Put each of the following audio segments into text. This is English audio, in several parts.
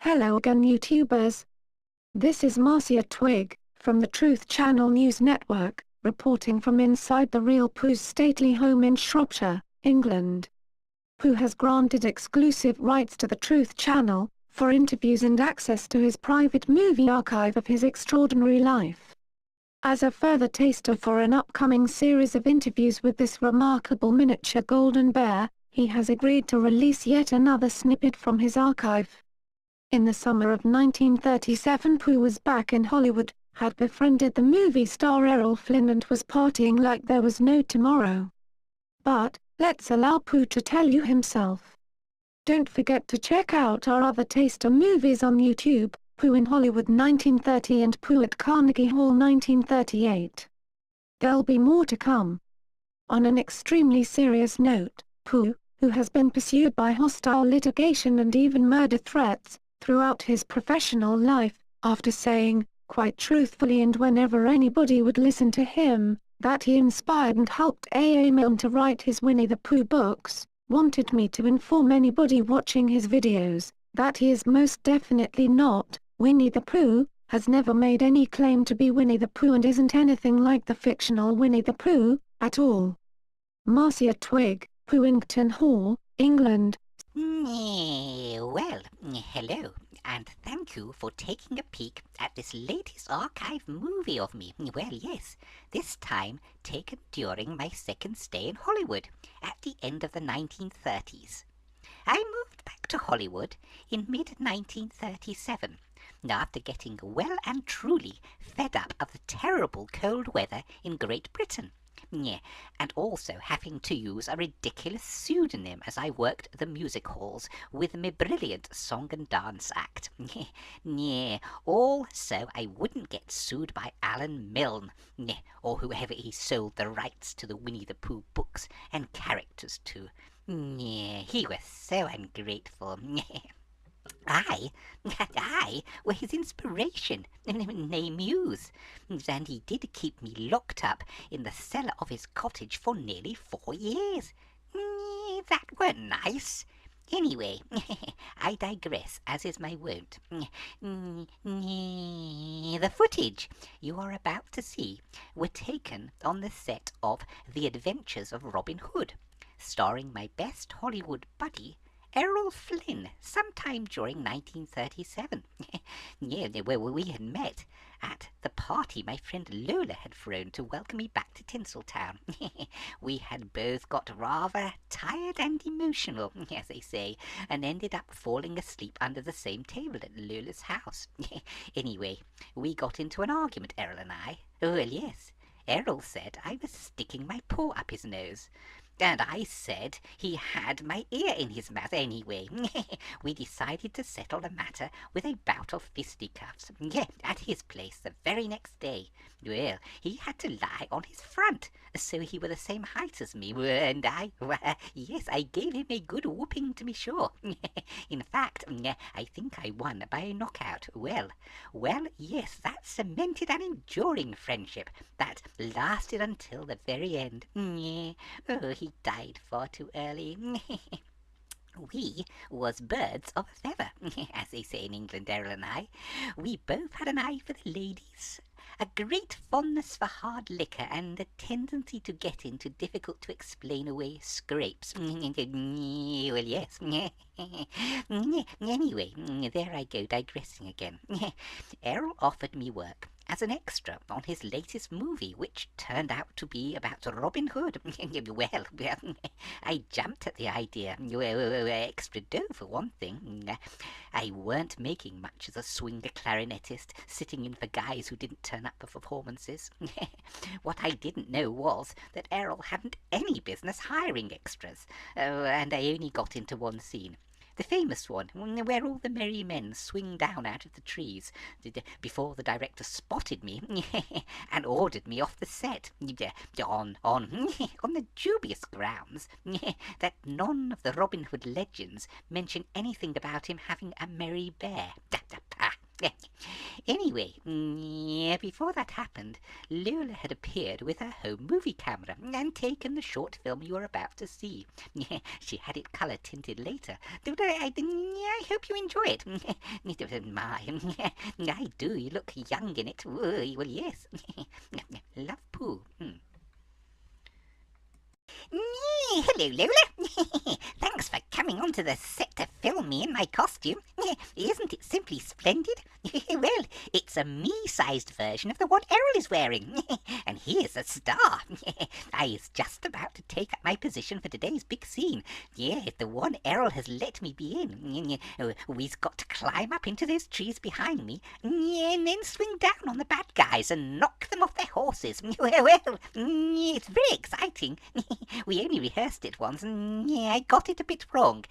Hello again YouTubers. This is Marcia Twigg, from the Truth Channel News Network, reporting from inside the Real Pooh's stately home in Shropshire, England. Pooh has granted exclusive rights to the Truth Channel, for interviews and access to his private movie archive of his extraordinary life. As a further taster for an upcoming series of interviews with this remarkable miniature golden bear, he has agreed to release yet another snippet from his archive. In the summer of 1937, Pooh was back in Hollywood, had befriended the movie star Errol Flynn and was partying like there was no tomorrow. But, let's allow Pooh to tell you himself. Don't forget to check out our other taster movies on YouTube, Pooh in Hollywood 1930 and Pooh at Carnegie Hall 1938. There'll be more to come. On an extremely serious note, Pooh, who has been pursued by hostile litigation and even murder threats, throughout his professional life, after saying, quite truthfully and whenever anybody would listen to him, that he inspired and helped A.A. Milne to write his Winnie the Pooh books, wanted me to inform anybody watching his videos, that he is most definitely not Winnie the Pooh, has never made any claim to be Winnie the Pooh and isn't anything like the fictional Winnie the Pooh, at all. Marcia Twigg, Poohington Hall, England. Well, hello, and thank you for taking a peek at this latest archive movie of me. Well, yes, this time taken during my second stay in Hollywood, at the end of the 1930s. I moved back to Hollywood in mid-1937, after getting well and truly fed up of the terrible cold weather in Great Britain. And also having to use a ridiculous pseudonym as I worked the music halls with my brilliant song and dance act. All so I wouldn't get sued by Alan Milne, or whoever he sold the rights to the Winnie the Pooh books and characters to. He was so ungrateful. I was his inspiration, nay muse, and he did keep me locked up in the cellar of his cottage for nearly 4 years. That weren't nice. Anyway, I digress, as is my wont. The footage you are about to see were taken on the set of The Adventures of Robin Hood, starring my best Hollywood buddy, Errol Flynn, sometime during 1937. Where we had met at the party my friend Lola had thrown to welcome me back to Tinseltown. We had both got rather tired and emotional, as they say, and ended up falling asleep under the same table at Lola's house. Anyway, we got into an argument, Errol and I. Well, yes, Errol said I was sticking my paw up his nose. And I said he had my ear in his mouth anyway. We decided to settle the matter with a bout of fisticuffs. At his place the very next day. Well, he had to lie on his front, so he were the same height as me, and yes, I gave him a good whooping to be sure. In fact, I think I won by a knockout. Well, yes, that cemented an enduring friendship that lasted until the very end. Oh, he died far too early. We was birds of a feather, as they say in England, Errol and I. We both had an eye for the ladies, a great fondness for hard liquor, and a tendency to get into difficult-to-explain away scrapes. Well, yes. Anyway, there I go, digressing again. Errol offered me work as an extra on his latest movie, which turned out to be about Robin Hood. Well, I jumped at the idea. Extra dough for one thing. I weren't making much as a swinger clarinetist, sitting in for guys who didn't turn up for performances. What I didn't know was that Errol hadn't any business hiring extras, and I only got into one scene. The famous one, where all the merry men swing down out of the trees, before the director spotted me and ordered me off the set, on the dubious grounds that none of the Robin Hood legends mention anything about him having a merry bear. Anyway, before that happened, Lola had appeared with her home movie camera and taken the short film you are about to see. She had it colour tinted later. I hope you enjoy it. I do. You look young in it. Well, yes. Love Pooh. Hello, Lola. Thanks for coming onto the set to film me in my costume. Isn't it simply splendid? Well, it's a me-sized version of the one Errol is wearing. And here's a star. I is just about to take up my position for today's big scene. The one Errol has let me be in. We've got to climb up into those trees behind me, and then swing down on the bad guys and knock them off their horses. Well, it's very exciting. We only rehearsed it once, and I got it a bit wrong.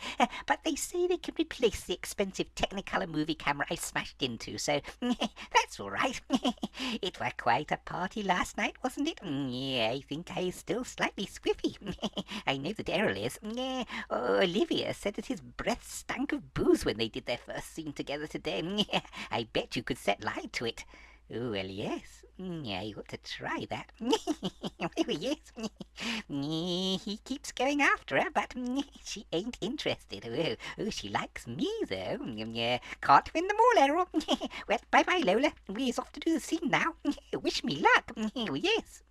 But they say they can replace the expensive Technicolor movie camera I smashed into, so that's all right. It was quite a party last night, wasn't it? I think I is still slightly squiffy. I know that Errol is. Olivia said that his breath stank of booze when they did their first scene together today. I bet you could set light to it. Well, yes, I ought to try that. Yes, he keeps going after her, but she ain't interested. She likes me, though. Can't win them all, Errol. Well, bye-bye, Lola. We's off to do the scene now. Wish me luck. Yes.